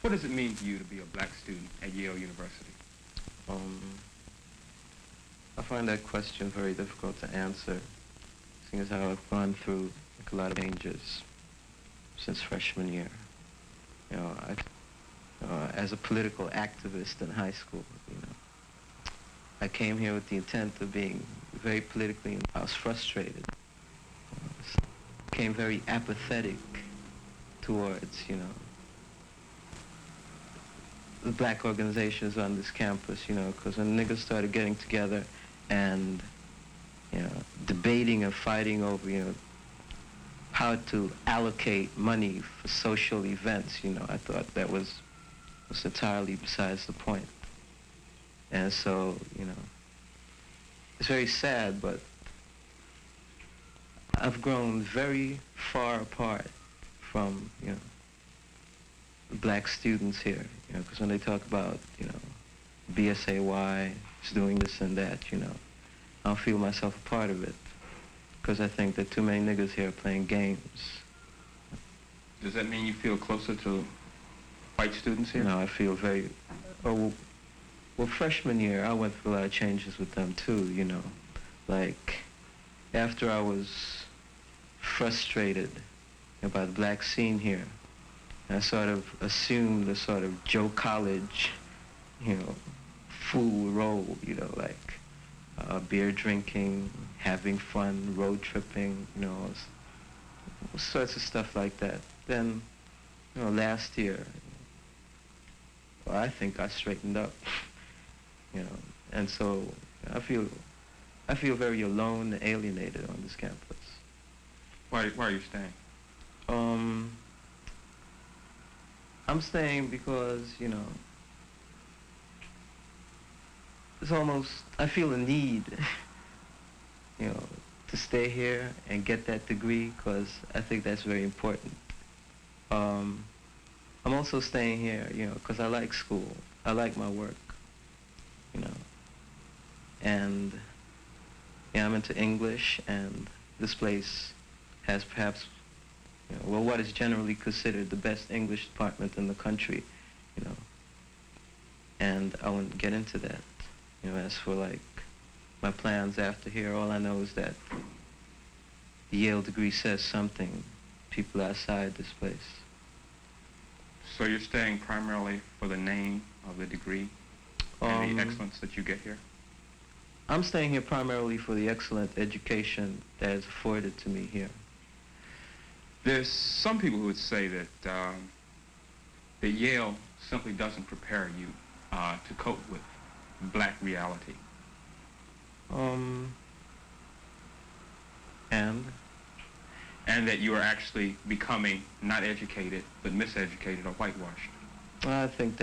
What does it mean to you to be a black student at Yale University? Um, I find that question very difficult to answer, seeing as how I've gone through like, a lot of changes since freshman year. You know, as a political activist in high school, you know, I came here with the intent of being very politically. I was frustrated. Became very apathetic towards, you know, the black organizations on this campus, you know, because when niggas started getting together and, you know, debating and fighting over, you know, how to allocate money for social events, you know, I thought that was entirely besides the point. And so, you know, it's very sad, but I've grown very far apart from, you know, black students here, you know, because when they talk about, you know, BSAY is doing this and that, you know, I don't feel myself a part of it because I think that too many niggas here are playing games. Does that mean you feel closer to white students here? No, I feel very, well, freshman year, I went through a lot of changes with them too, you know, like after I was frustrated about the black scene here, I sort of assumed the sort of Joe College, you know, fool role, you know, like beer drinking, having fun, road tripping, you know, all sorts of stuff like that. Then, you know, last year, well, I think I straightened up, you know, and so I feel very alone and alienated on this campus. Why are you staying? I'm staying because, you know, it's almost, I feel a need, you know, to stay here and get that degree because I think that's very important. I'm also staying here, you know, because I like school. I like my work, you know. And, yeah, I'm into English, and this place has perhaps, you know, well, what is generally considered the best English department in the country, you know. And I wouldn't get into that. You know, as for like my plans after here, all I know is that the Yale degree says something. People outside this place. So you're staying primarily for the name of the degree and the excellence that you get here? I'm staying here primarily for the excellent education that is afforded to me here. There's some people who would say that that Yale simply doesn't prepare you to cope with black reality. And that you are actually becoming not educated, but miseducated or whitewashed. I think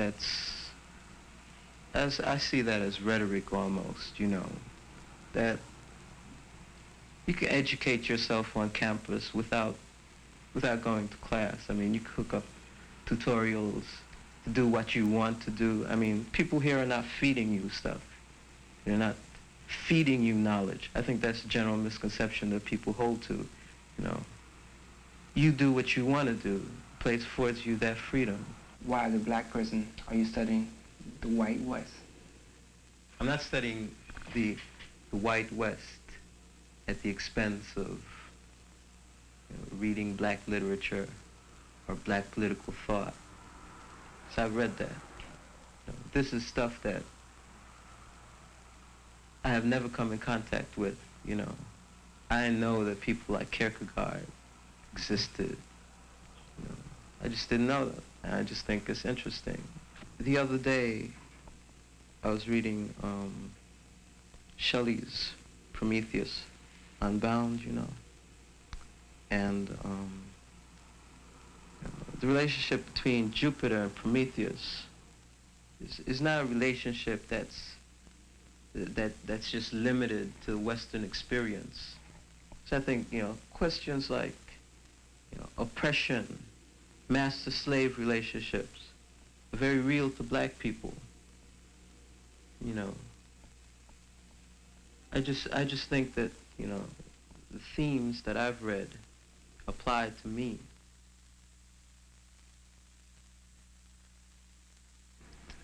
I see that as rhetoric almost, you know, that you can educate yourself on campus without going to class. I mean, you can hook up tutorials to do what you want to do. I mean, people here are not feeding you stuff. They're not feeding you knowledge. I think that's a general misconception that people hold to, you know. You do what you want to do. The place affords you that freedom. Why, as a black person, are you studying the white West? I'm not studying the white West at the expense of, you know, reading black literature or black political thought. So I've read that. You know, this is stuff that I have never come in contact with, you know. I know that people like Kierkegaard existed. You know, I just didn't know that. And I just think it's interesting. The other day, I was reading Shelley's Prometheus Unbound, you know. And the relationship between Jupiter and Prometheus is not a relationship that's just limited to Western experience. So I think, you know, questions like, you know, oppression, master-slave relationships are very real to black people. You know, I just think that, you know, the themes that I've read apply to me.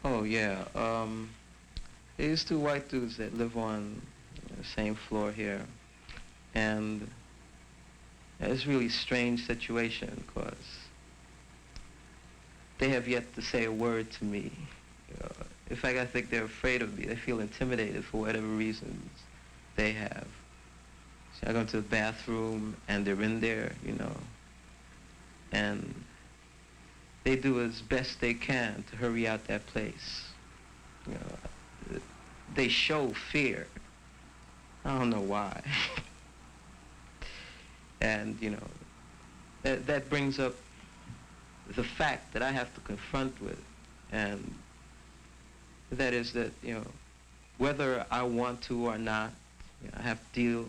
Oh yeah. There's two white dudes that live on the same floor here, and it's really a strange situation because they have yet to say a word to me. In fact, I think they're afraid of me. They feel intimidated for whatever reasons they have. So I go to the bathroom and they're in there, and they do as best they can to hurry out that place. You know, they show fear. I don't know why. And, that brings up the fact that I have to confront with, and that is that, whether I want to or not, I have to deal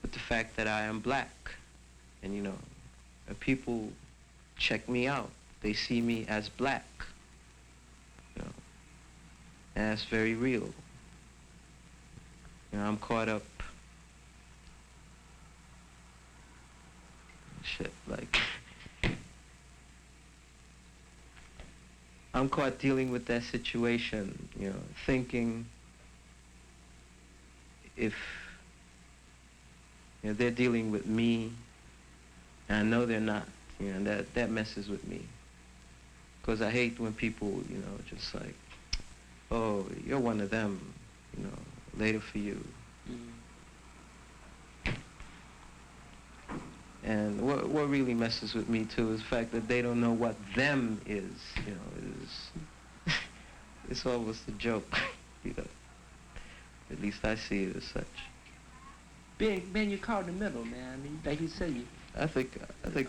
with the fact that I am black. And, people check me out. They see me as black. And that's very real. I'm caught up. I'm caught dealing with that situation, thinking if they're dealing with me, and I know they're not, that messes with me. Because I hate when people, just like, oh, you're one of them, later for you. And what really messes with me too is the fact that they don't know what them is, is it's almost a joke, At least I see it as such. Ben, you're caught in the middle, man. I mean, like you said, I think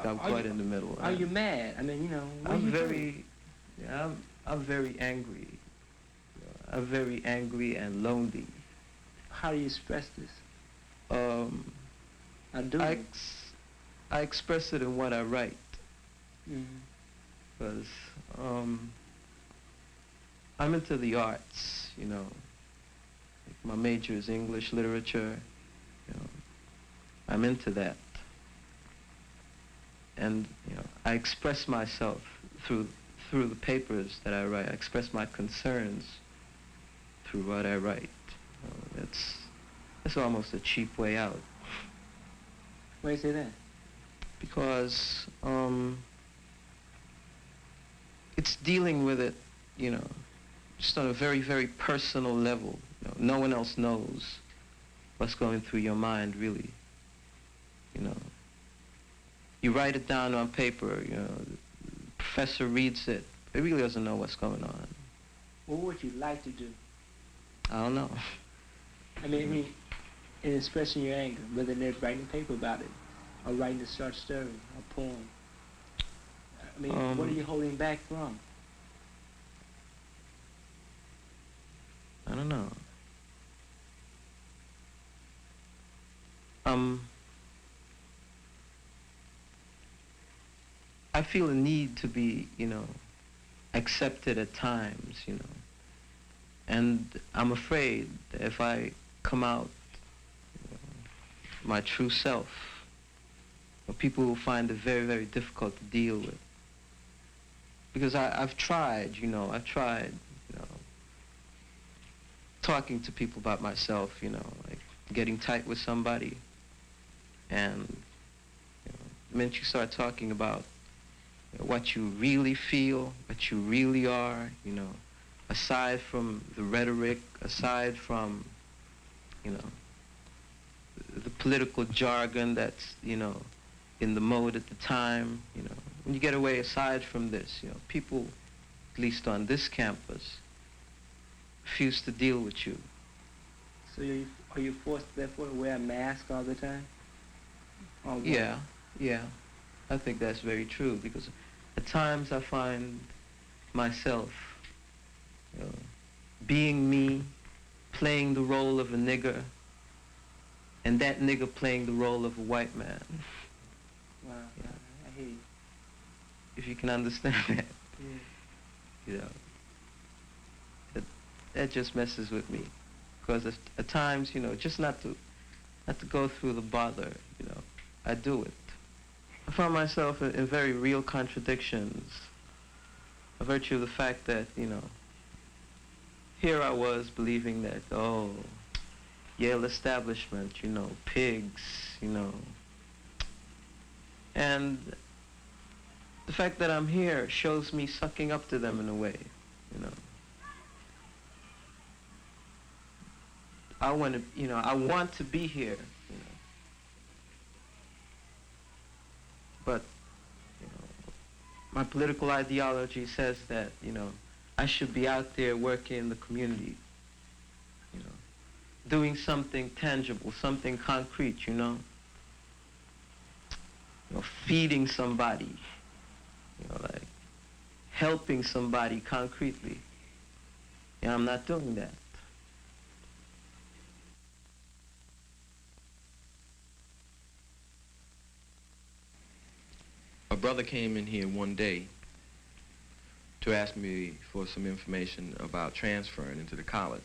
I'm quite in the middle. Are you mad? I mean, what I'm are you very, doing? I'm very angry. I'm very angry and lonely. How do you express this? I do. I express it in what I write. Because I'm into the arts, my major is English literature. I'm into that. And, I express myself through the papers that I write. I express my concerns through what I write. That's almost a cheap way out. Why do you say that? Because it's dealing with it, just on a very, very personal level. No one else knows what's going through your mind, really. You write it down on paper, the professor reads it, but he really doesn't know what's going on. What would you like to do? I don't know. I mean, in expressing your anger, whether they're writing a paper about it, or writing a short story, a poem. I mean, what are you holding back from? I don't know. I feel a need to be, accepted at times, and I'm afraid that if I come out my true self, people will find it very, very difficult to deal with. Because I've tried, talking to people about myself, like getting tight with somebody. And the minute you start talking about what you really feel, what you really are, aside from the rhetoric, aside from, the political jargon that's, in the mode at the time, when you get away aside from this, people, at least on this campus, refuse to deal with you. So are you forced, therefore, to wear a mask all the time? Yeah. I think that's very true, because at times I find myself being me, playing the role of a nigger, and that nigger playing the role of a white man. Wow, I hear you. If you can understand that. Yeah. That just messes with me. Because at times, just not to go through the bother, I do it. I find myself in very real contradictions. by virtue of the fact that, here I was believing that, oh, Yale establishment, pigs, and the fact that I'm here shows me sucking up to them in a way, I want to, I want to be here, but, my political ideology says that, I should be out there working in the community, doing something tangible, something concrete, feeding somebody, like helping somebody concretely. And I'm not doing that. A brother came in here one day to ask me for some information about transferring into the college.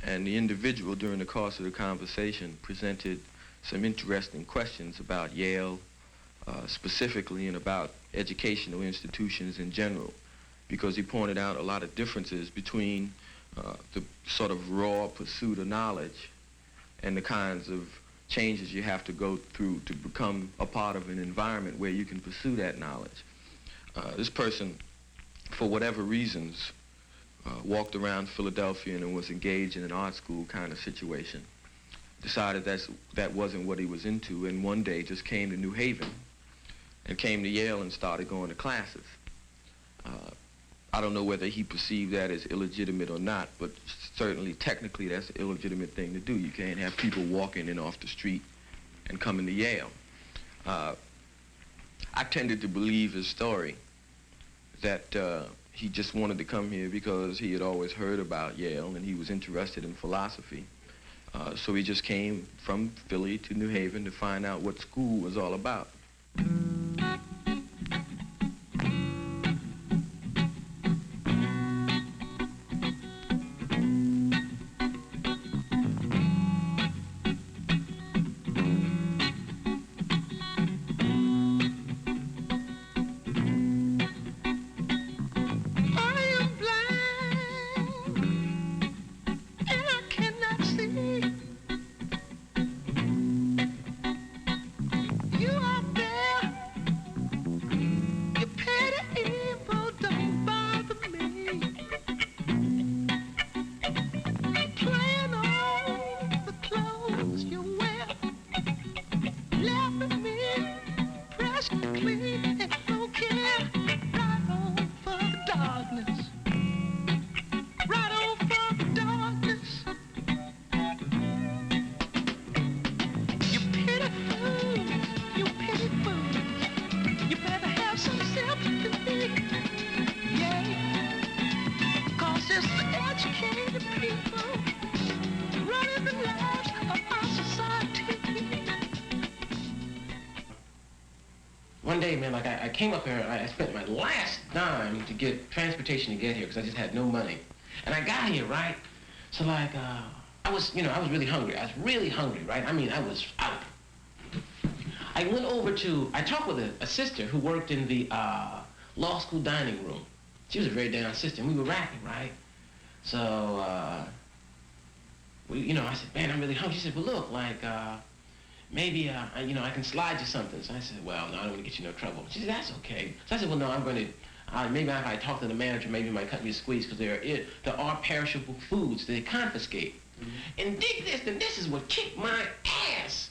And the individual, during the course of the conversation, presented some interesting questions about Yale specifically and about educational institutions in general, because he pointed out a lot of differences between the sort of raw pursuit of knowledge and the kinds of changes you have to go through to become a part of an environment where you can pursue that knowledge. This person, for whatever reasons, walked around Philadelphia and was engaged in an art school kind of situation. Decided that wasn't what he was into, and one day just came to New Haven and came to Yale and started going to classes. I don't know whether he perceived that as illegitimate or not, but certainly technically that's an illegitimate thing to do. You can't have people walking in off the street and coming to Yale. I tended to believe his story, that he just wanted to come here because he had always heard about Yale and he was interested in philosophy. So he just came from Philly to New Haven to find out what school was all about. One day, man, like I came up here, I spent my last dime to get transportation to get here because I just had no money. And I got here, right? So like, I was really hungry. I was really hungry, right? I mean, I was out. I went over I talked with a sister who worked in the law school dining room. She was a very down sister, and we were rapping, right? So, I said, man, I'm really hungry. She said, well, look, like, maybe, I can slide you something. So I said, well, no, I don't want to get you no trouble. She said, that's okay. So I said, well, no, I'm going to, maybe if I talk to the manager, maybe he might cut me a squeeze because there are perishable foods that they confiscate. Mm-hmm. And dig this, and this is what kicked my ass.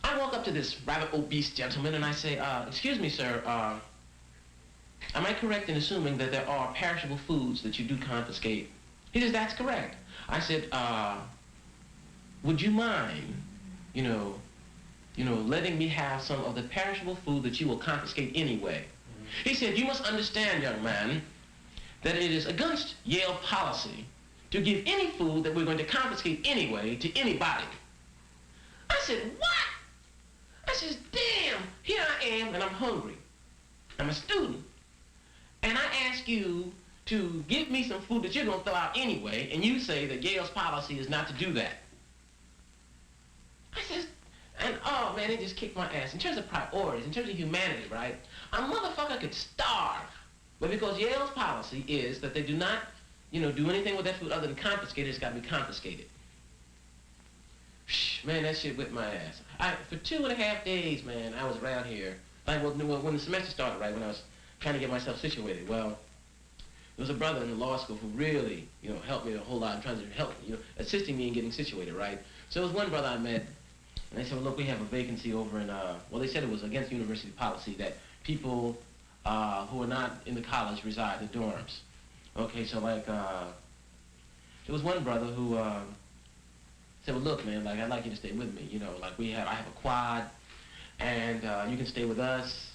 I walk up to this rather obese gentleman and I say, excuse me, sir, am I correct in assuming that there are perishable foods that you do confiscate? He says, that's correct. I said, would you mind, letting me have some of the perishable food that you will confiscate anyway? Mm-hmm. He said, you must understand, young man, that it is against Yale policy to give any food that we're going to confiscate anyway to anybody. I said, what? I said, damn, here I am and I'm hungry. I'm a student. And I ask you to give me some food that you're going to throw out anyway, and you say that Yale's policy is not to do that. I said, and oh man, it just kicked my ass. In terms of priorities, in terms of humanity, right? A motherfucker could starve But because Yale's policy is that they do not, do anything with that food other than confiscate it, it's got to be confiscated. Man, that shit whipped my ass. For 2.5 days, man, I was around here. Like, when the semester started, right, when I was trying to get myself situated, well, there was a brother in the law school who really, helped me a whole lot in trying to help, assisting me in getting situated, right? So there was one brother I met, and they said, well, look, we have a vacancy over in, well, they said it was against university policy that people who are not in the college reside in dorms. Okay, so like, there was one brother who said, well, look, man, like, I'd like you to stay with me, like I have a quad, and you can stay with us.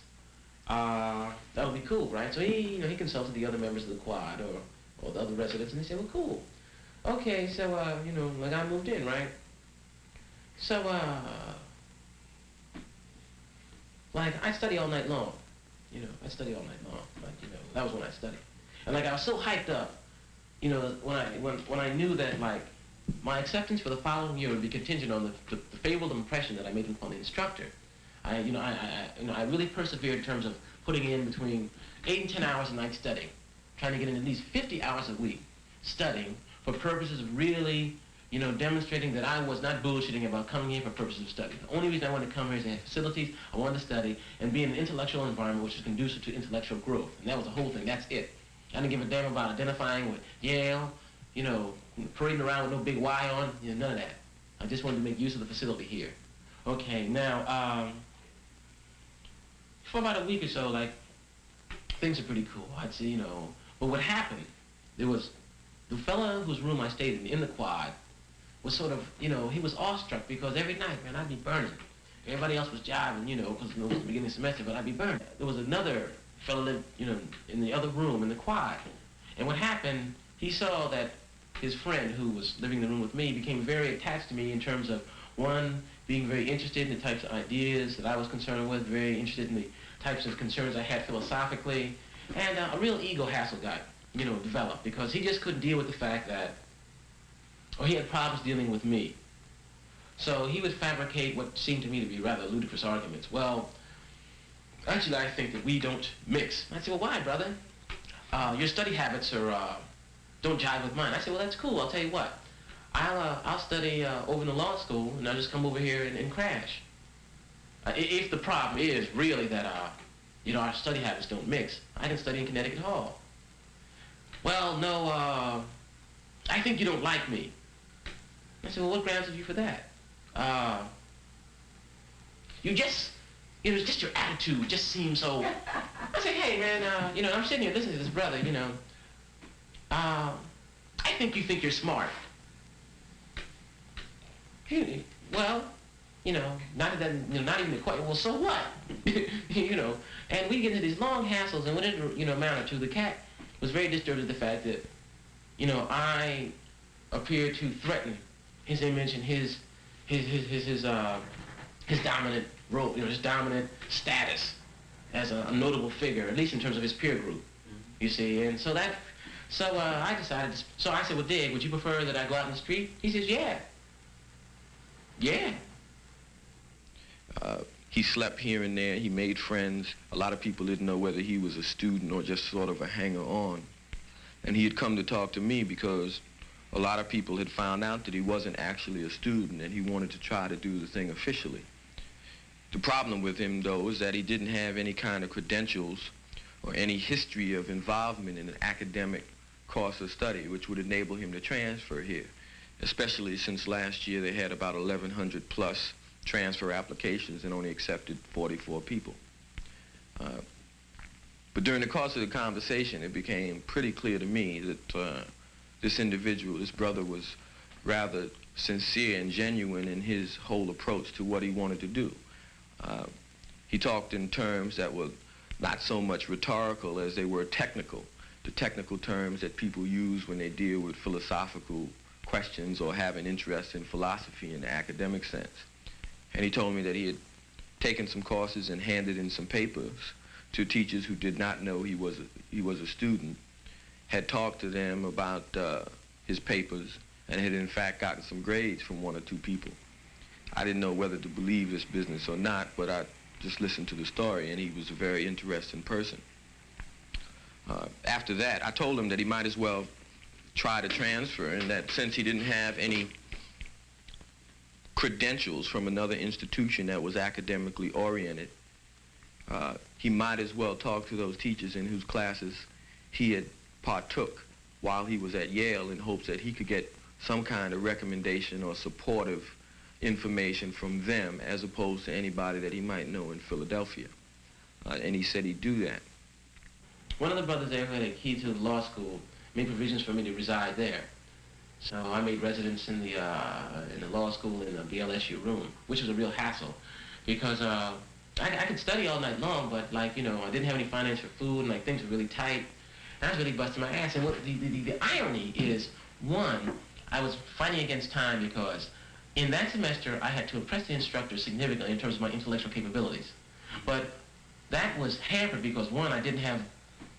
That would be cool, right? So he consulted the other members of the quad or the other residents, and they said, well, cool. Okay, so, like I moved in, right? So, like I study all night long, I study all night long, like, that was when I studied. And like I was so hyped up, when I knew that like my acceptance for the following year would be contingent on the favorable impression that I made upon the instructor. I really persevered in terms of putting in between 8 and 10 hours a night studying, trying to get in at least 50 hours a week studying for purposes of really, demonstrating that I was not bullshitting about coming here for purposes of study. The only reason I wanted to come here is to have facilities, I wanted to study, and be in an intellectual environment which is conducive to intellectual growth. And that was the whole thing, that's it. I didn't give a damn about identifying with Yale, parading around with no big Y on, none of that. I just wanted to make use of the facility here. Okay, now, for about a week or so, like, things are pretty cool. I'd say, but what happened, there was the fella whose room I stayed in the quad, was sort of, he was awestruck because every night, man, I'd be burning. Everybody else was jiving, because it was the beginning of the semester, but I'd be burning. There was another fella lived, in the other room in the quad. And what happened, he saw that his friend who was living in the room with me became very attached to me in terms of, one, being very interested in the types of ideas that I was concerned with, very interested in the types of concerns I had philosophically, and a real ego hassle got, developed because he just couldn't deal with the fact that, or he had problems dealing with me. So he would fabricate what seemed to me to be rather ludicrous arguments. Well, actually I think that we don't mix. I said, well, why, brother? Your study habits don't jive with mine. I said, well, that's cool. I'll tell you what. I'll study over in the law school, and I'll just come over here and crash. If the problem is really that, our study habits don't mix, I can study in Connecticut Hall. Well, no, I think you don't like me. I said, well, what grounds have you for that? You just, it's just your attitude just seems so... I said, hey, man, I'm sitting here listening to this brother, I think you think you're smart. Well, not even quite, well, so what? And we get into these long hassles, and within, amount or two, the cat was very disturbed at the fact that, I appeared to threaten his image and his dominant role, his dominant status as a notable figure, at least in terms of his peer group, you see. And so I decided, so I said, well, Dig, would you prefer that I go out in the street? He says, yeah. Yeah. He slept here and there. He made friends. A lot of people didn't know whether he was a student or just sort of a hanger-on. And he had come to talk to me because a lot of people had found out that he wasn't actually a student, and he wanted to try to do the thing officially. The problem with him, though, is that he didn't have any kind of credentials or any history of involvement in an academic course of study which would enable him to transfer here, especially since last year they had about 1,100 plus transfer applications and only accepted 44 people. But during the course of the conversation, it became pretty clear to me that this individual, this brother, was rather sincere and genuine in his whole approach to what he wanted to do. He talked in terms that were not so much rhetorical as they were technical, the technical terms that people use when they deal with philosophical questions or have an interest in philosophy in the academic sense. And he told me that he had taken some courses and handed in some papers to teachers who did not know he was a student, had talked to them about his papers, and had in fact gotten some grades from 1 or 2 people. I didn't know whether to believe this business or not, but I just listened to the story, and he was a very interesting person. after that, I told him that he might as well try to transfer, and that since he didn't have any credentials from another institution that was academically oriented, he might as well talk to those teachers in whose classes he had partook while he was at Yale, in hopes that he could get some kind of recommendation or supportive information from them as opposed to anybody that he might know in Philadelphia. And he said he'd do that. One of the brothers there who had a key to the law school made provisions for me to reside there. So I made residence in the law school in the BLSU room, which was a real hassle because I could study all night long, but like, you know, I didn't have any finance for food, and like things were really tight. And I was really busting my ass. And what the irony is, one, I was fighting against time because in that semester I had to impress the instructor significantly in terms of my intellectual capabilities. But that was hampered because, one, I didn't have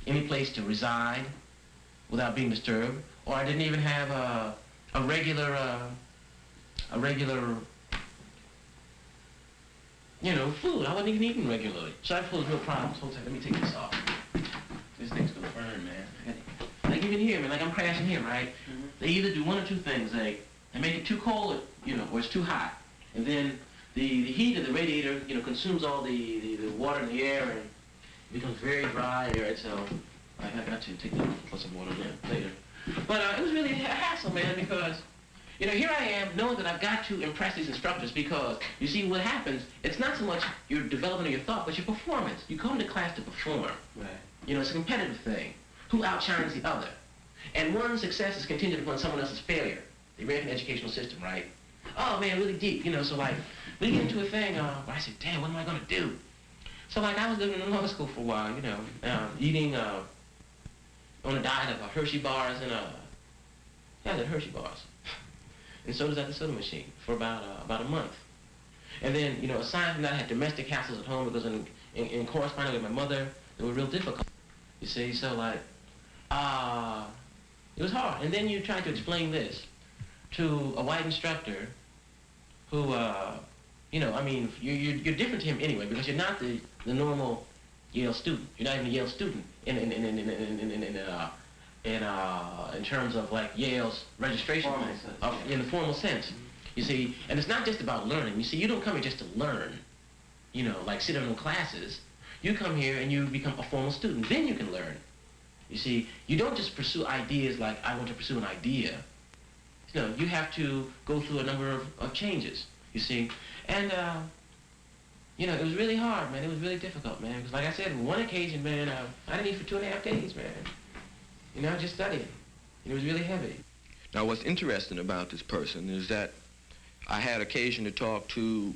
any place to reside without being disturbed, or I didn't even have a regular, you know, food. I wasn't even eating regularly. So I posed real problems. Hold on, let me take this off. This thing's gonna burn, man. Like even here, man, like I'm crashing here, right? Mm-hmm. They either do one or two things. They make it too cold, or it's too hot. And then the heat of the radiator, consumes all the water in the air and it becomes very dry air. So I got to take that off and put some water in later. But it was really a hassle, man, because, here I am knowing that I've got to impress these instructors because, you see, what happens, it's not so much your development of your thought, but your performance. You come to class to perform. Right. It's a competitive thing. Who outshines the other? And one's success is contingent upon someone else's failure. The American educational system, right? Oh, man, really deep, so like, we get into a thing where I said, damn, what am I going to do? So, like, I was living in law school for a while, eating on a diet of Hershey bars and the Hershey bars. And sodas at the soda machine for about a month. And then, aside from that, I had domestic hassles at home because in corresponding with my mother, they were real difficult. You see, so like, it was hard. And then you try to explain this to a white instructor who, you're different to him anyway because you're not the normal Yale student. You're not even a Yale student in terms of like Yale's registration in the formal sense. Mm-hmm. You see, and it's not just about learning. You see, you don't come here just to learn, like sit in classes. You come here and you become a formal student. Then you can learn. You see, you don't just pursue ideas like I want to pursue an idea. You have to go through a number of changes, you see. And, it was really hard, man. It was really difficult, man. Because like I said, on one occasion, man, I didn't eat for 2.5 days, man. Just studying. It was really heavy. Now, what's interesting about this person is that I had occasion to talk to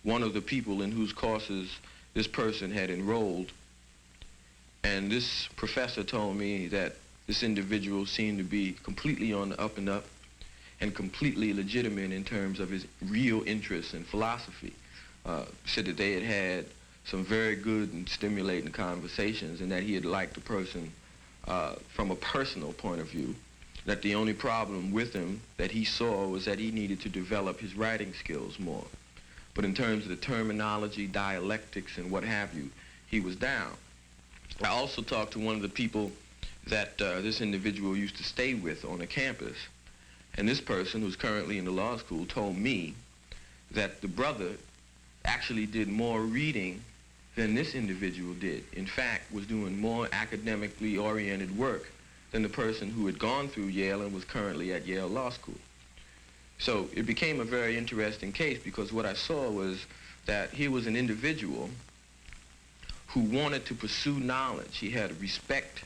one of the people in whose courses this person had enrolled, and this professor told me that this individual seemed to be completely on the up and up and completely legitimate in terms of his real interest in philosophy. Said that they had had some very good and stimulating conversations and that he had liked the person from a personal point of view, that the only problem with him that he saw was that he needed to develop his writing skills more. But in terms of the terminology, dialectics, and what have you, he was down. I also talked to one of the people that this individual used to stay with on the campus. And this person, who's currently in the law school, told me that the brother actually did more reading than this individual did. In fact, was doing more academically oriented work than the person who had gone through Yale and was currently at Yale Law School. So it became a very interesting case because what I saw was that he was an individual who wanted to pursue knowledge. He had a respect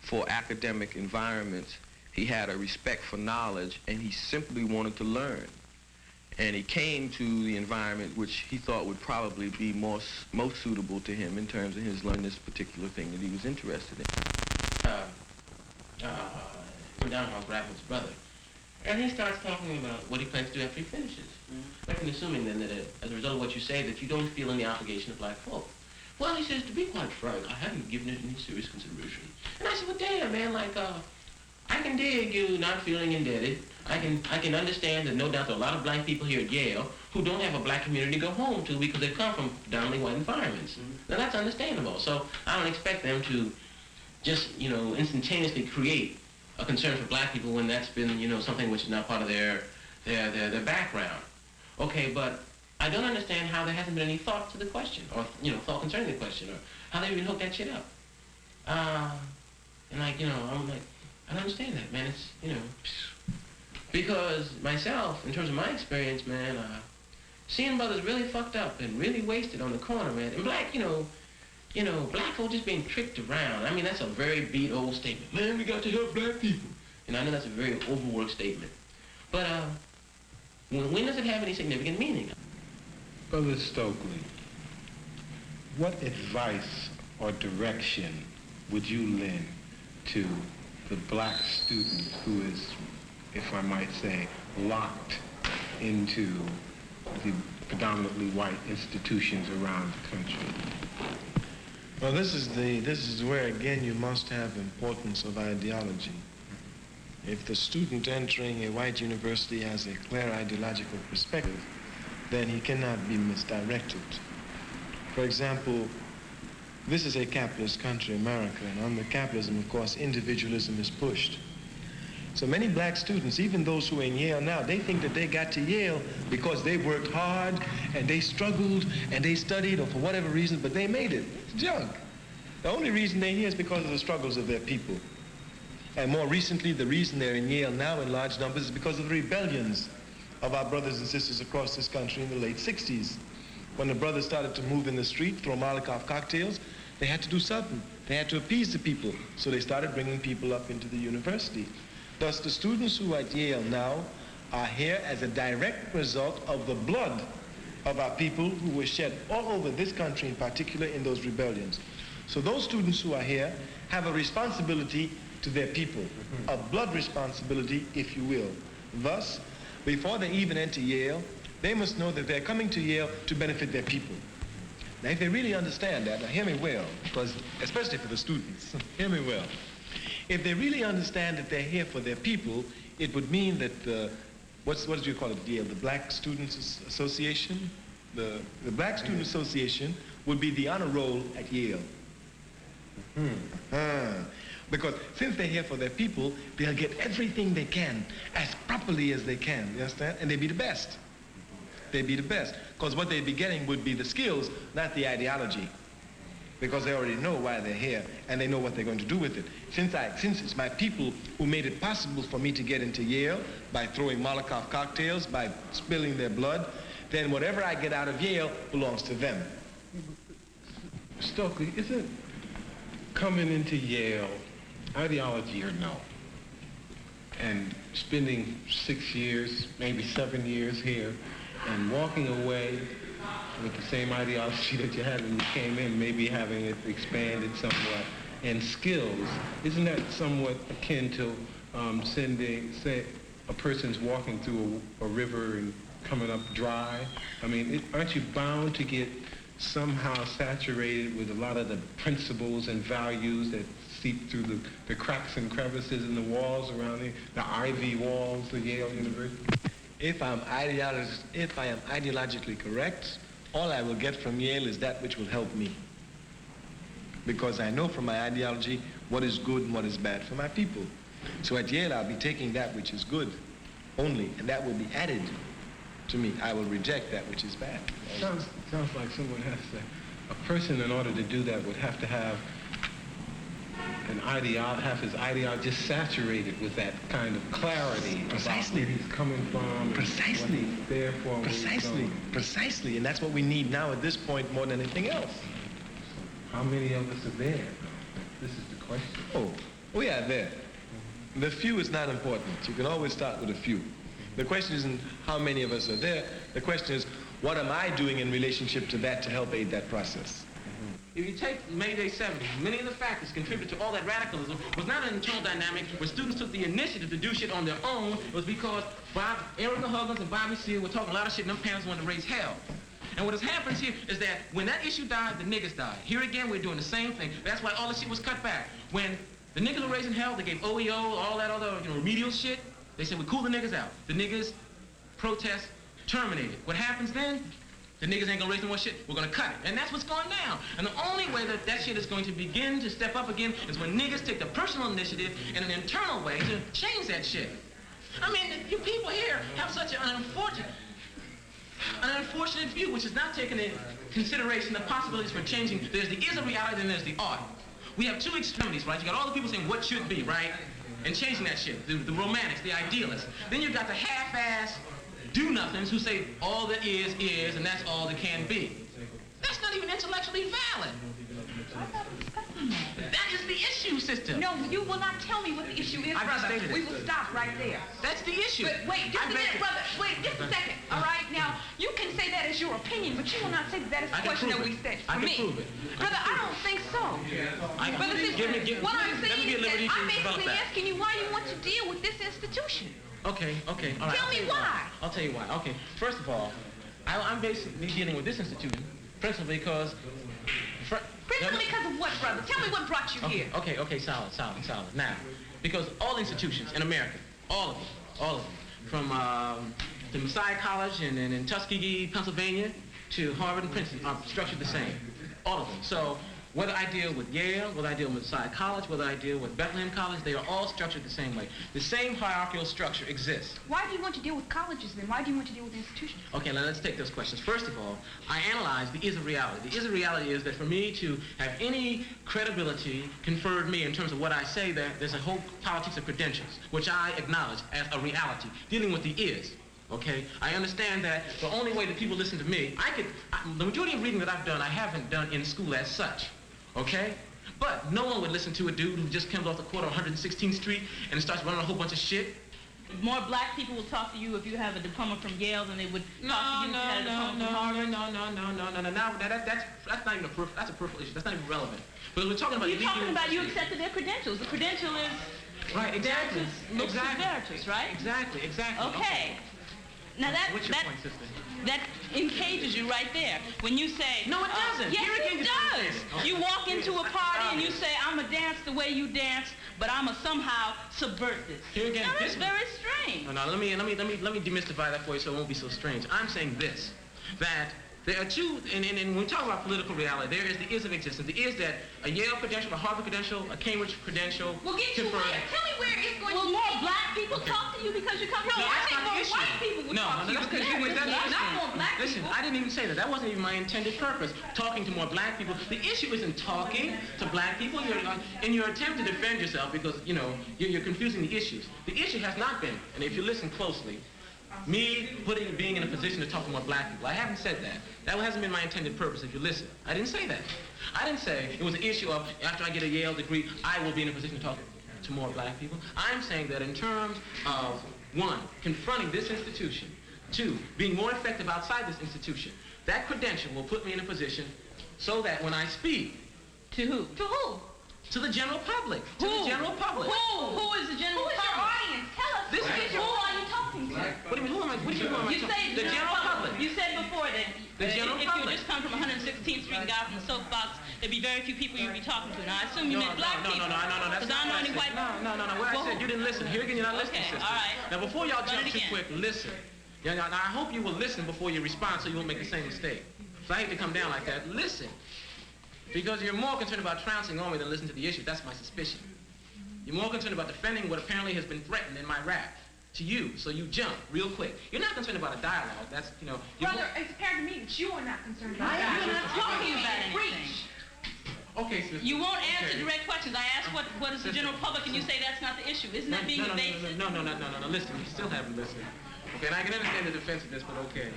for academic environments. He had a respect for knowledge, and he simply wanted to learn. And he came to the environment which he thought would probably be most suitable to him in terms of his learning this particular thing that he was interested in. Down on Bradford's brother. And he starts talking about what he plans to do after he finishes. Mm-hmm. I can assuming then that as a result of what you say, that you don't feel any obligation of black folk. Well, he says, to be quite frank, I haven't given it any serious consideration. And I said, well, damn, man, like, I can dig you not feeling indebted. I can understand that no doubt there are a lot of black people here at Yale who don't have a black community to go home to because they've come from predominantly white environments. Mm-hmm. Now, that's understandable. So I don't expect them to just, instantaneously create a concern for black people when that's been, something which is not part of their background. Okay, but I don't understand how there hasn't been any thought to the question, or, thought concerning the question, or how they even hooked that shit up. And I'm like, I don't understand that, man. It's, because myself, in terms of my experience, man, seeing brothers really fucked up and really wasted on the corner, man, and black, black folk just being tricked around. I mean, that's a very beat old statement. Man, we got to help black people. And I know that's a very overworked statement. But when does it have any significant meaning? Brother Stokely, what advice or direction would you lend to the black student who is, if I might say, locked into the predominantly white institutions around the country? Well, this is where again you must have importance of ideology. If the student entering a white university has a clear ideological perspective, then he cannot be misdirected. For example, this is a capitalist country, America, and under capitalism, of course, individualism is pushed. So many black students, even those who are in Yale now, they think that they got to Yale because they worked hard and they struggled and they studied, or for whatever reason, but they made it. It's junk. The only reason they're here is because of the struggles of their people. And more recently, the reason they're in Yale now in large numbers is because of the rebellions of our brothers and sisters across this country in the late 60s. When the brothers started to move in the street, throw Molotov cocktails, they had to do something. They had to appease the people. So they started bringing people up into the university. Thus, the students who are at Yale now are here as a direct result of the blood of our people who were shed all over this country, in particular in those rebellions. So those students who are here have a responsibility to their people, a blood responsibility, if you will. Thus, before they even enter Yale, they must know that they're coming to Yale to benefit their people. Now, if they really understand that, now hear me well, because especially for the students, hear me well. If they really understand that they're here for their people, it would mean that what do you call it, Yale? The Black Students Association? The Black Student Association would be the honor roll at Yale. Because since they're here for their people, they'll get everything they can as properly as they can, you understand? And they'd be the best. They'd be the best. Because what they'd be getting would be the skills, not the ideology. Because they already know why they're here and they know what they're going to do with it. Since it's my people who made it possible for me to get into Yale by throwing Molotov cocktails, by spilling their blood, then whatever I get out of Yale belongs to them. Stokely, isn't coming into Yale ideology or no? And spending 6 years, maybe 7 years here, and walking away with the same ideology that you had when you came in, maybe having it expanded somewhat, and skills, isn't that somewhat akin to say, a person's walking through a river and coming up dry? I mean, aren't you bound to get somehow saturated with a lot of the principles and values that seep through the cracks and crevices in the walls around the ivy walls of Yale University? If I am ideologically correct, all I will get from Yale is that which will help me. Because I know from my ideology what is good and what is bad for my people. So at Yale, I'll be taking that which is good only, and that will be added to me. I will reject that which is bad. Sounds like someone has to, a person in order to do that would have to have have his ideology just saturated with that kind of clarity. Precisely. About where he's coming from. Precisely. And what he's there for. Precisely. And that's what we need now at this point more than anything else. How many of us are there? This is the question. Oh, we are there. The few is not important. You can always start with a few. The question isn't how many of us are there. The question is, what am I doing in relationship to that to help aid that process? If you take May Day 70, many of the factors contributed to all that radicalism was not an internal dynamic where students took the initiative to do shit on their own. It was because Erica Huggins and Bobby Seale were talking a lot of shit and them parents wanted to raise hell. And what has happened here is that when that issue died, the niggas died. Here again, we're doing the same thing. That's why all the shit was cut back. When the niggas were raising hell, they gave OEO, all that other remedial shit. They said, we cool the niggas out. The niggas protest terminated. What happens then? The niggas ain't gonna raise no more shit. We're gonna cut it. And that's what's going down. And the only way that that shit is going to begin to step up again is when niggas take the personal initiative in an internal way to change that shit. I mean, you people here have such an unfortunate view, which is not taking into consideration the possibilities for changing. There's the is a reality and there's the art. We have two extremities, right? You got all the people saying what should be, right? And changing that shit. The romantics, the idealists. Then you've got the half-ass do-nothings who say all that is, and that's all that can be. That's not even intellectually valid. That is the issue, sister. No, you will not tell me what the issue is, brother. We will stop right there. That's the issue. But wait, just a minute, brother. Wait, just a second. All right, now you can say that as your opinion, but you will not say that is the question that we said. I can prove it. Brother, I don't think so. Brother, what I'm saying is that I'm basically asking you why you want to deal with this institution. Okay, all right. Tell me why. I'll tell you why. Okay, first of all, I'm basically dealing with this institution principally because. Principally because of what, brother? Tell me what brought you here. Okay, solid. Now, because all institutions in America, all of them, from the Messiah College in Tuskegee, Pennsylvania, to Harvard and Princeton are structured the same. All of them. So whether I deal with Yale, whether I deal with Messiah College, whether I deal with Bethlehem College, they are all structured the same way. The same hierarchical structure exists. Why do you want to deal with colleges then? Why do you want to deal with institutions? Okay, now let's take those questions. First of all, I analyze the is of reality. The is of reality is that for me to have any credibility conferred me in terms of what I say, there's a whole politics of credentials, which I acknowledge as a reality, dealing with the is. Okay, I understand that the only way that people listen to me, the majority of reading that I've done, I haven't done in school as such. Okay? But no one would listen to a dude who just comes off the corner of 116th Street and starts running a whole bunch of shit. More black people will talk to you if you have a diploma from Yale than they would talk to you if you had a diploma from Harvard. No. Now, that's not even that's a peripheral issue. That's not even relevant. But we're talking about You're talking about you accepted their credentials. The credential is right, exactly. Veritas, right? Exactly. Okay. Now what's your point, sister? That encages you right there. When you say... No, it doesn't. Yes, it does. Okay. You walk into a party and you say, I'm going to dance the way you dance, but I'm going to somehow subvert this. Here again, now, that's very strange. No, let me demystify that for you so it won't be so strange. I'm saying this, that there are two, and when we talk about political reality, there is the is of existence. The is that a Yale credential, a Harvard credential, a Cambridge credential... We'll get you where. Tell me where it's going to be. Will more black people talk to you because you come from... No, I think more white people would talk to you. That's because you not more black Listen, people. I didn't even say that. That wasn't even my intended purpose, talking to more black people. The issue isn't talking to black people. In your attempt to defend yourself because, you're confusing the issues. The issue has not been, and if you listen closely, me being in a position to talk to more black people. I haven't said that. That hasn't been my intended purpose if you listen. I didn't say that. I didn't say it was an issue of after I get a Yale degree, I will be in a position to talk to more black people. I'm saying that in terms of, one, confronting this institution, two, being more effective outside this institution, that credential will put me in a position so that when I speak... To who? To who? To the general public. Who? To the general public. Who is the general public? Who is your audience? Tell us. Who are you talking to? What do you mean? Who am I talking to? You say the general public. You said before that The general if public. you just come from 116th Street, the guy from the soapbox, there'd be very few people you'd be talking to. Now, I assume you meant black people. No, that's Because not I'm what I only said. white. No. What I said, you didn't listen. Here again, you're not listening, Okay, sister. all right. Now, before y'all Run jump it too again. quick, listen. Now, I hope you will listen before you respond so you won't make the same mistake. So I hate to come down like that. Listen. Because you're more concerned about trouncing on me than listening to the issue. That's my suspicion. You're more concerned about defending what apparently has been threatened in my rap to you, so you jump real quick. You're not concerned about a dialogue. That's, Brother, it's apparent to me that you are not concerned about I that. am not talking about anything. Preach. Okay, sister. You won't answer direct questions. I asked what is the general public, and you say that's not the issue. Isn't that being evasive? No. Listen, you still haven't listened. Okay, and I can understand the defensiveness, but okay.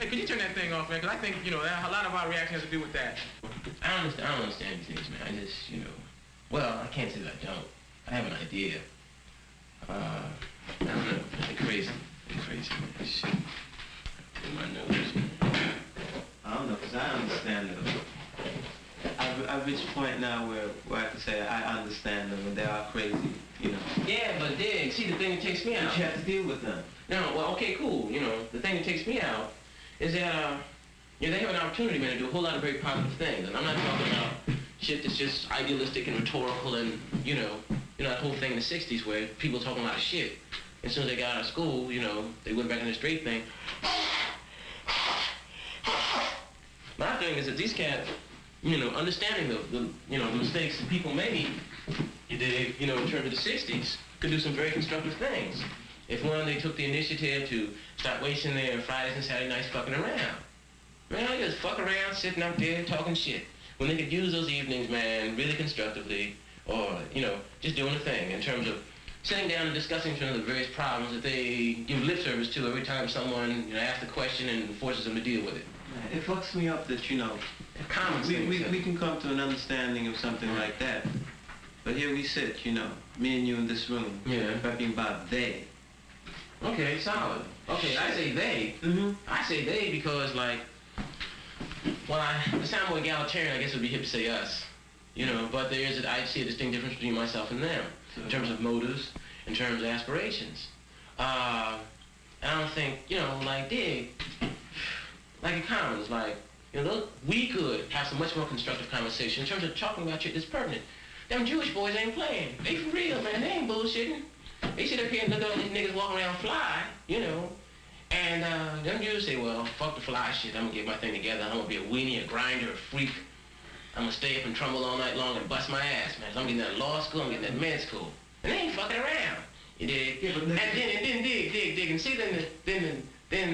Hey, can you turn that thing off, man? Because I think, a lot of our reaction has to do with that. I don't understand these things, man. I just, well, I can't say that I don't. I have an idea. I don't know. It's crazy. Shit. In my nose. I don't know, because I understand them. I've reached a point now where I can say I understand them and they are crazy, Yeah, but Dig, see, the thing that takes me out. But you have to deal with them. No, well, okay, cool. The thing that takes me out is that, they have an opportunity, man, to do a whole lot of very positive things. And I'm not talking about shit that's just idealistic and rhetorical and, that whole thing in the 60s where people talking a lot of shit. As soon as they got out of school, they went back in the straight thing. doing is that these cats, understanding the mistakes that people made, in terms of the 60s, could do some very constructive things. If one, they took the initiative to stop wasting their Fridays and Saturday nights fucking around. Man, I just fuck around, sitting up there talking shit. When they could use those evenings, man, really constructively, or, just doing a thing in terms of sitting down and discussing some of the various problems that they give lip service to every time someone, asks a question and forces them to deal with it. It fucks me up that, we can come to an understanding of something like that. But here we sit, me and you in this room, talking about they. Okay, solid. Okay, I say they. I say they because, to sound more egalitarian, I guess it would be hip to say us. But I see a distinct difference between myself and them in terms of motives, in terms of aspirations. I don't think, dig, like in commons, look, we could have some much more constructive conversation in terms of talking about shit that's pertinent. Them Jewish boys ain't playing. They for real, man. They ain't bullshitting. They sit up here and look at all these niggas walking around fly, and them Jews say, well, fuck the fly shit. I'm gonna get my thing together. I'm gonna be a weenie, a grinder, a freak. I'm gonna stay up and trumble all night long and bust my ass, man. So I'm getting out of law school, I'm getting out of med school. And they ain't fucking around. You dig? Yeah, and then dig. And see, then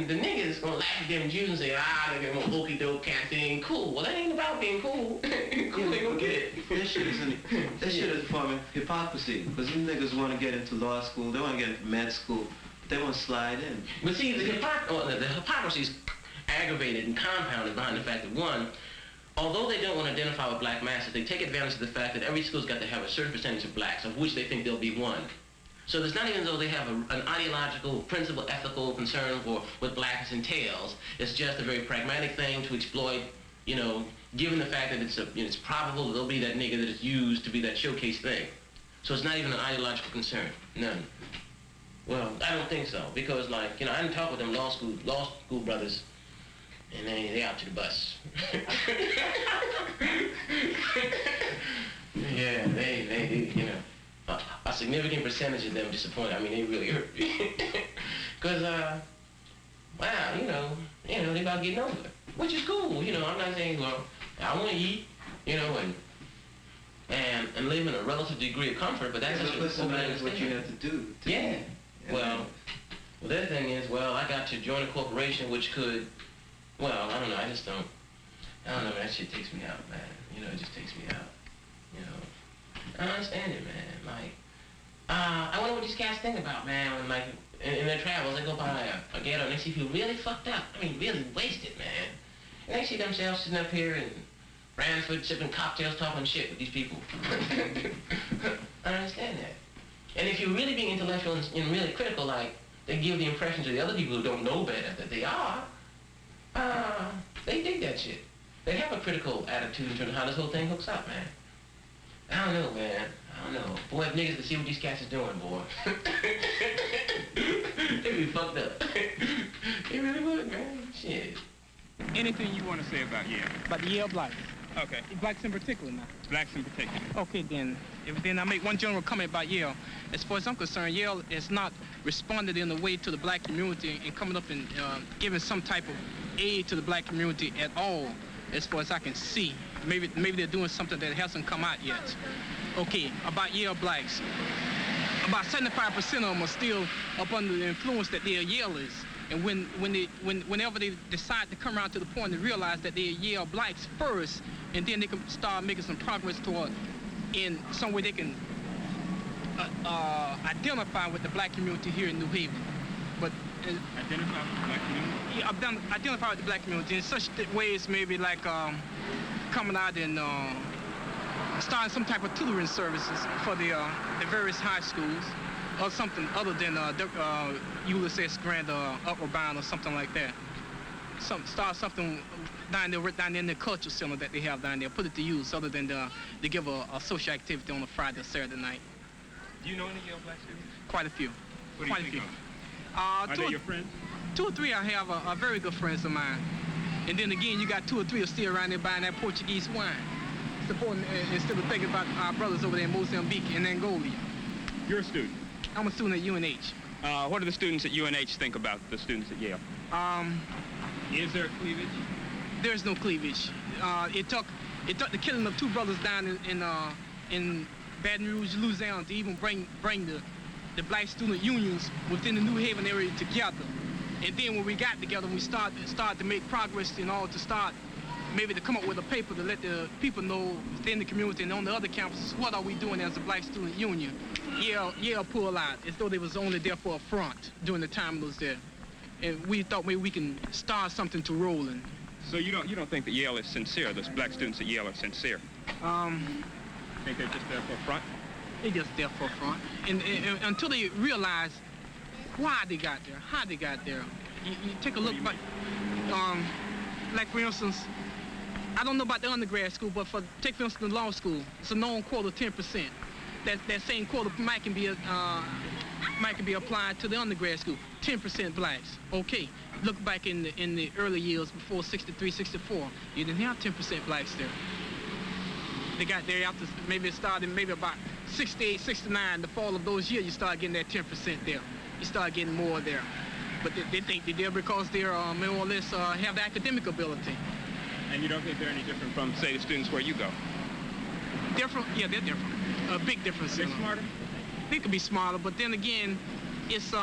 the niggas gonna laugh at them Jews and say, they're gonna okey doke cat thing. Cool. Well, that ain't about being cool. Cool ain't gonna get it. That shit is a form of hypocrisy. Because these niggas want to get into law school, they want to get into med school, but they want to slide in. But see, the hypocrisy is aggravated and compounded behind the fact that, one, although they don't want to identify with black masses, they take advantage of the fact that every school's got to have a certain percentage of blacks, of which they think there'll be one. So it's not even as though they have an ideological, principle, ethical concern for what blackness entails. It's just a very pragmatic thing to exploit, given the fact that it's probable that there'll be that nigga that is used to be that showcase thing. So it's not even an ideological concern. None. Well, I don't think so. Because, I didn't talk with them law school brothers, and they out to the bus. Yeah, they a significant percentage of them disappointed. I mean, they really hurt me. Because, they about getting over it. Which is cool, I'm not saying, well, I want to eat, and live in a relative degree of comfort, but that's just what you have to do. Well, the other thing is, I got to join a corporation which could, I don't know, man, that shit takes me out, man. It just takes me out, I don't understand it, man. I wonder what these cats think about, man, when, in their travels, they go by a ghetto and they see people really fucked up. I mean, really wasted, man. And they see themselves sitting up here in Branford sipping cocktails, talking shit with these people. I understand that. And if you're really being intellectual and really critical, they give the impression to the other people who don't know better that they are, they dig that shit. They have a critical attitude in terms of how this whole thing hooks up, man. I don't know, man. I don't know. Boy, if niggas could see what these cats is doing, boy. They be fucked up. They really would, man. Shit. Anything you want to say about Yale? About the Yale blacks. Okay. Blacks in particular now. Blacks in particular. Okay, then. Then I make one general comment about Yale. As far as I'm concerned, Yale has not responded in a way to the black community and coming up and giving some type of aid to the black community at all, as far as I can see. Maybe they're doing something that hasn't come out yet. Okay, about Yale blacks. About 75% of them are still up under the influence that they're Yale's. And whenever they decide to come around to the point to realize that they're Yale blacks first, and then they can start making some progress toward, in some way they can identify with the black community here in New Haven. But identify with the black community? Yeah, identify with the black community in such ways, maybe coming out and starting some type of tutoring services for the various high schools, or something other than Ulysses Grant Upward Bound or something like that. Start something down there in the culture center that they have down there. Put it to use other than to give a social activity on a Friday or Saturday night. Do you know any Yale black students? Quite a few. What do you think of? Are they your friends? 2 or 3 I have are very good friends of mine. And then again, you got 2 or 3 are still around there buying that Portuguese wine. Supporting, instead of thinking about our brothers over there in Mozambique and Angola. You're a student? I'm a student at UNH. What do the students at UNH think about the students at Yale? Is there a cleavage? There's no cleavage. It took the killing of 2 brothers down in Baton Rouge, Louisiana, to even bring the black student unions within the New Haven area together. And then when we got together, we started to make progress in order to start maybe to come up with a paper to let the people know within the community and on the other campuses, what are we doing as a black student union. Yale pulled out as though they was only there for a front during the time it was there. And we thought maybe we can start something to rolling. So you don't think that Yale is sincere? Those black students at Yale are sincere? Think they're just there for a front? They just there for a front, and until they realize why they got there, how they got there. You take a look back, like for instance, I don't know about the undergrad school, but take for instance the law school, it's a known quota 10%. That same quota might can be applied to the undergrad school, 10% blacks. Okay, look back in the early years before 63, 64, you didn't have 10% blacks there. They got there after, maybe it started maybe about 68, 69, the fall of those years, you start getting that 10% there. You start getting more there. But they think they're there because they're more or less have the academic ability. And you don't think they're any different from, say, the students where you go? Different? Yeah, they're different. A big difference. They're smarter? They could be smarter, but then again, it's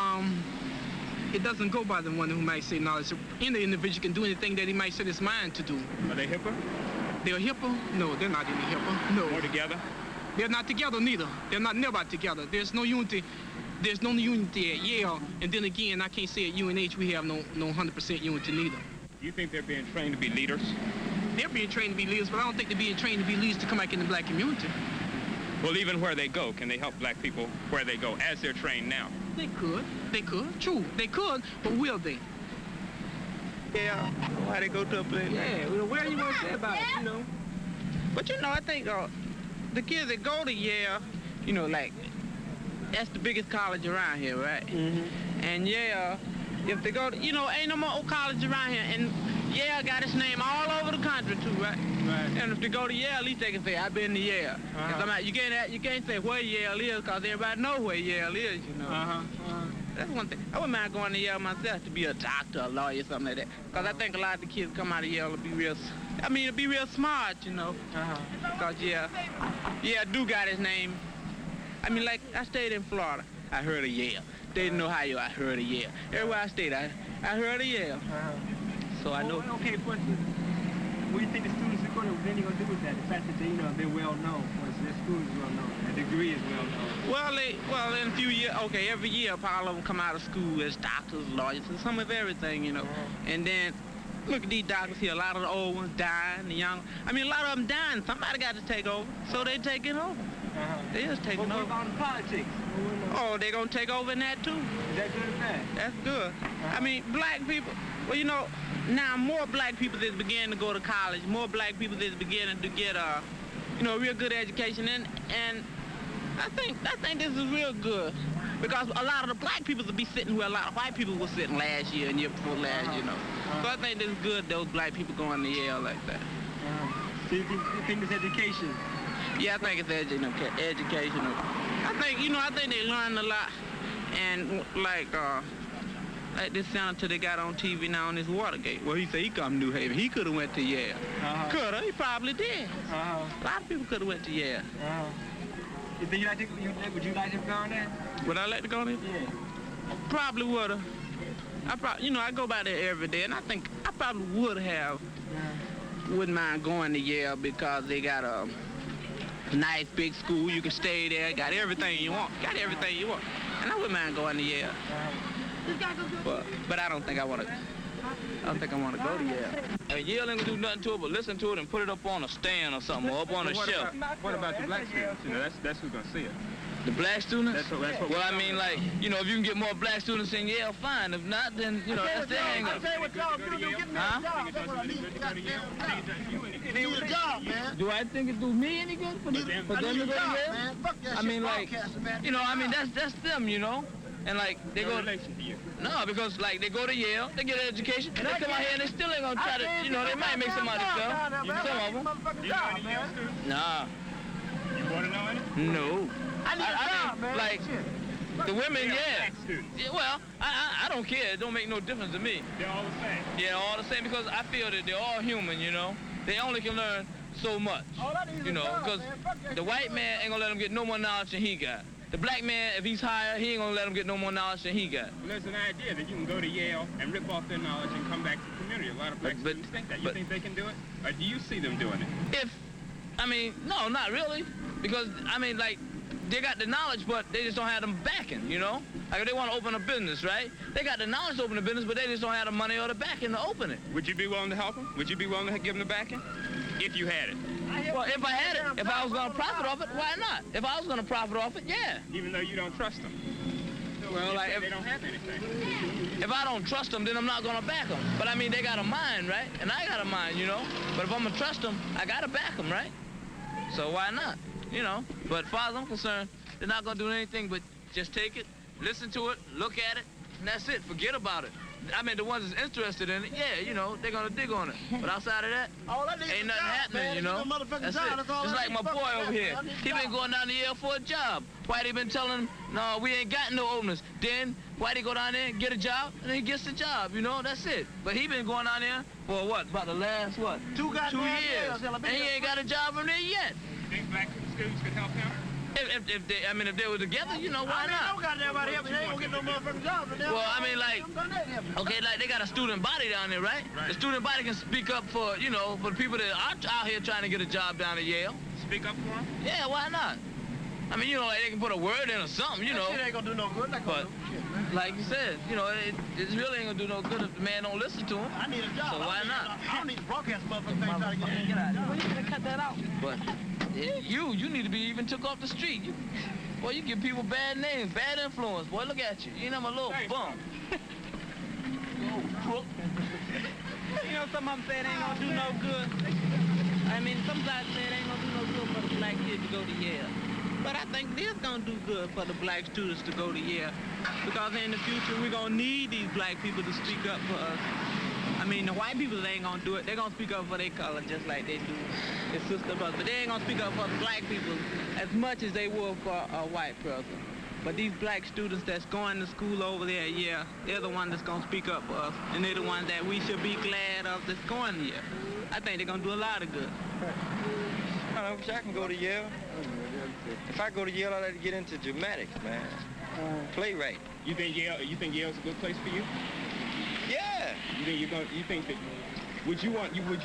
it doesn't go by the one who might say knowledge. Any individual can do anything that he might set his mind to do. Are they hipper? They're hipper? No, they're not any hipper. No. More together? They're not together neither. They're not never together. There's no unity. There's no unity at Yale, and then again, I can't say at UNH we have no 100% unity neither. Do you think they're being trained to be leaders? They're being trained to be leaders, but I don't think they're being trained to be leaders to come back in the black community. Well, even where they go, can they help black people where they go as they're trained now? They could. They could. True. They could, but will they? Yeah, why they go to a place? Yeah, well, where you want to say about it, you know? But you know, I think the kids that go to Yale, you know, like, that's the biggest college around here, right? Mm-hmm. And Yale, if they go to, you know, ain't no more old college around here, and Yale got its name all over the country too, right? Right. And if they go to Yale, at least they can say, I've been to Yale. Uh-huh. You can't say where Yale is, because everybody know where Yale is, you know. Uh-huh. Uh-huh. That's one thing. I wouldn't mind going to Yale myself to be a doctor, a lawyer, something like that. Because I think a lot of the kids come out of Yale to be real smart, you know. Uh-huh. Because, yeah, do got his name. I mean, like, I stayed in Florida. I heard of Yale. Stayed in Ohio. I heard of Yale. Everywhere I stayed, I heard of Yale. Uh-huh. So I know. Okay, question. What do you think the students are going to do with that? The fact that they're well known, their school is well known, their degree is well known. Well, in a few years, okay, every year, all of them come out of school as doctors, lawyers, and some of everything, you know. Uh-huh. And then, look at these doctors here. A lot of the old ones dying, the young. I mean, a lot of them dying. Somebody got to take over, so they taking over. Uh-huh. They just taking over. What about the politics? Oh, they gonna take over in that too. Is that good or bad? That's good. Uh-huh. I mean, black people. Well, you know, now more black people that's beginning to go to college, more black people that's beginning to get a real good education, and I think this is real good because a lot of the black people will be sitting where a lot of white people were sitting last year and year before last, you know. So I think this is good. Those black people going to Yale like that. So you think it's education? Yeah, I think it's educational. I think they learn a lot, and like this senator they got on TV now on this Watergate. Well, he said he come to New Haven. He could have went to Yale. Uh-huh. Could have. He probably did. Uh-huh. A lot of people could have went to Yale. Uh-huh. Would you like to go on there? Would I like to go on there? Yeah. Probably would have. I go by there every day, and I think I probably would have. Wouldn't mind going to Yale because they got a nice big school. You can stay there. Got everything you want. And I wouldn't mind going to Yale. But I don't think I want to. I don't think I want to go to Yale. Yale ain't gonna do nothing to it but listen to it and put it up on a stand or something, or up on a shelf. What about the black students? That's who's gonna see it. The black students? That's what well, I mean, like, if you can get more black students in Yale, fine. If not, then, that's the hang up. Huh? Do I think it do me any good for them to go to Yale? I mean, like, that's them, And like they go to you. No, because like they go to Yale, they get an education, and they come out here and they still ain't gonna try to, they might make somebody sell. Some of them. Do you know any Yale students? Nah. You wanna know any? No. I need a job, man. Like, The women, yeah. Black students. Yeah, well, I don't care. It don't make no difference to me. They're all the same. Yeah, all the same, because I feel that they're all human, you know. They only can learn so much, you know, because the white man ain't gonna let him get no more knowledge than he got. The black man, if he's higher, he ain't gonna let him get no more knowledge than he got. Well, there's an idea that you can go to Yale and rip off their knowledge and come back to the community. A lot of black students think that. You think they can do it? Or do you see them doing it? No, not really. Because, like, they got the knowledge, but they just don't have them backing, you know? Like, if they want to open a business, right? They got the knowledge to open a business, but they just don't have the money or the backing to open it. Would you be willing to help them? Would you be willing to give them the backing? If you had it. Well, if I had it, if I was going to profit off it, why not? If I was going to profit off it, yeah. Even though you don't trust them? Well, like, if they don't have anything. If I don't trust them, then I'm not going to back them. But, they got a mind, right? And I got a mind, you know? But if I'm going to trust them, I got to back them, right? So why not? You know? But as far as I'm concerned, they're not going to do anything but just take it, listen to it, look at it, and that's it. Forget about it. The ones that's interested in it, yeah, you know, they're going to dig on it. But outside of that, ain't nothing happening, man. You know? That's it. That's all Just like my boy over here. He been going down to Yale for a job. Whitey been telling him, no, we ain't got no openings. Then Whitey go down there and get a job, and then he gets the job, you know? That's it. But he been going down there for what? About the last, 2 years. And he ain't got a job from there yet. You think black students could help him? If they were together, you know, why not? Don't got nobody help me. They ain't gonna get no motherfucking job. Well, okay, like they got a student body down there, right? The student body can speak up for, you know, for the people that are out here trying to get a job down at Yale. Speak up for them? Yeah, why not? You know, like they can put a word in or something, you know. That shit ain't gonna do no good. But, like you said, you know, it really ain't gonna do no good if the man don't listen to him. I need a job. So why not? I don't need to broadcast motherfucking thing trying to get out. Well, you gonna cut that out. But you need to be even took off the street. Boy, you give people bad names, bad influence. Boy, look at you. You know, I'm a little bum. You know, some of them say it ain't gonna do no good. Some sides say it ain't gonna do no good for the black kids to go to Yale. But I think it is gonna do good for the black students to go to Yale. Because in the future, we're gonna need these black people to speak up for us. The white people ain't gonna do it. They're gonna speak up for their color just like they do their sister brothers. But they ain't gonna speak up for the black people as much as they will for a white person. But these black students that's going to school over there, yeah, they're the ones that's gonna speak up for us. And they're the ones that we should be glad of that's going here. I think they're gonna do a lot of good. I wish I can go to Yale. If I go to Yale, I'd like to get into dramatics, man. Playwright. You think Yale's a good place for you? Yeah. You think that would you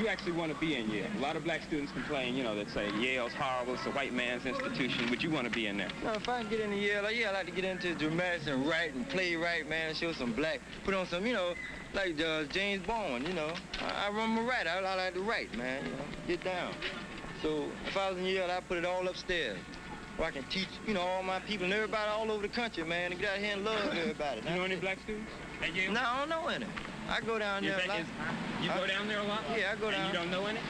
actually want to be in Yale? A lot of black students complain, you know, that say Yale's horrible, it's a white man's institution. Would you want to be in there? No, if I can get into Yale, I'd like to get into dramatics and write and playwright, man, and show some black, put on some, you know, like James Bond, you know. I'm a writer. I like to write, man, you know, get down. So if I was in Yale, I'd put it all upstairs. Where I can teach, you know, all my people and everybody all over the country, man, to get out here and love everybody. You know any black students at Yale? No, I don't know any. I go down there a lot. You go down there a lot? Yeah, I go down. And you don't know any?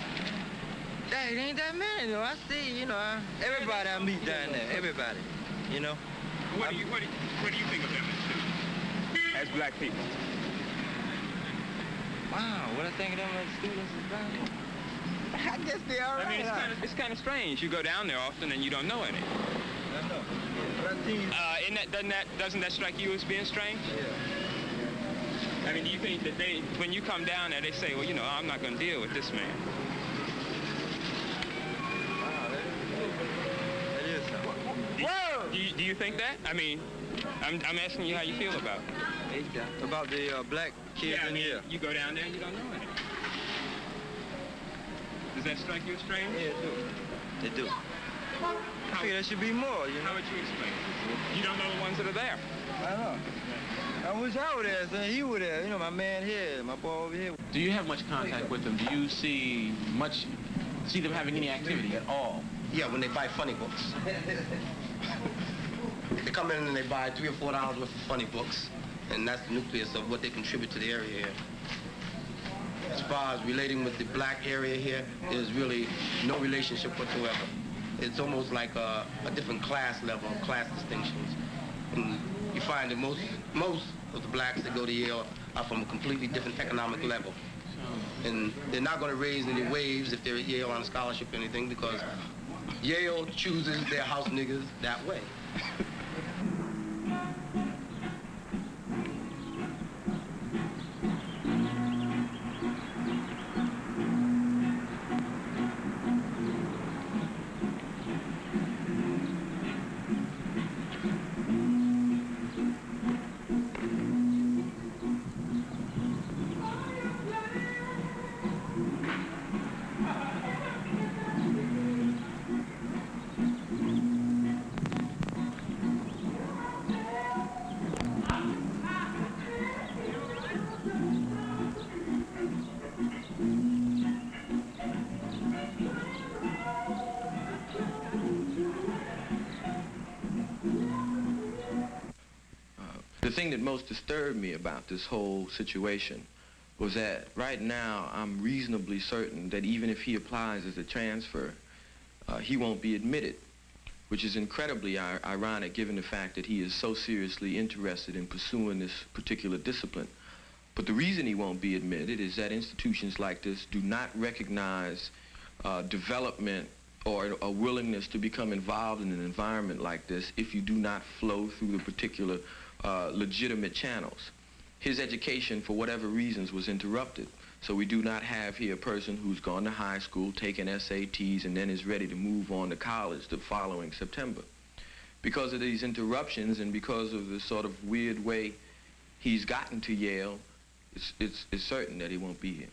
It ain't that many, you know. I see, you know, everybody I meet down there, everybody, you know. What do you think of them as students? As black people? Wow, what I think of them as students is down there. I guess they are right. It's kind of strange. You go down there often and you don't know any. I know. Doesn't that strike you as being strange? Yeah. Do you think that when you come down there, they say, well, you know, I'm not going to deal with this man? Wow, that is something. Whoa! Do you think that? I'm asking you how you feel about it. About the black kids in here. You go down there and you don't know any. Does that strike you as strange? Yeah, it do. I feel there should be more, you know. How would you explain it? You don't know the ones that are there. I know. I wish I were there, son. You were there. You know, my man here, my boy over here. Do you have much contact with them? Do you see them having any activity at all? Yeah, when they buy funny books. They come in and they buy $3 or $4 worth of funny books, and that's the nucleus of what they contribute to the area here. As far as relating with the black area here, there's really no relationship whatsoever. It's almost like a different class level, class distinctions. And you find that most of the blacks that go to Yale are from a completely different economic level. And they're not going to raise any waves if they're at Yale on a scholarship or anything, because Yale chooses their house niggas that way. thing that most disturbed me about this whole situation was that right now I'm reasonably certain that even if he applies as a transfer, he won't be admitted, which is incredibly ironic given the fact that he is so seriously interested in pursuing this particular discipline. But the reason he won't be admitted is that institutions like this do not recognize development or a willingness to become involved in an environment like this if you do not flow through the particular legitimate channels. His education, for whatever reasons, was interrupted. So we do not have here a person who's gone to high school, taken SATs, and then is ready to move on to college the following September. Because of these interruptions and because of the sort of weird way he's gotten to Yale, it's certain that he won't be here.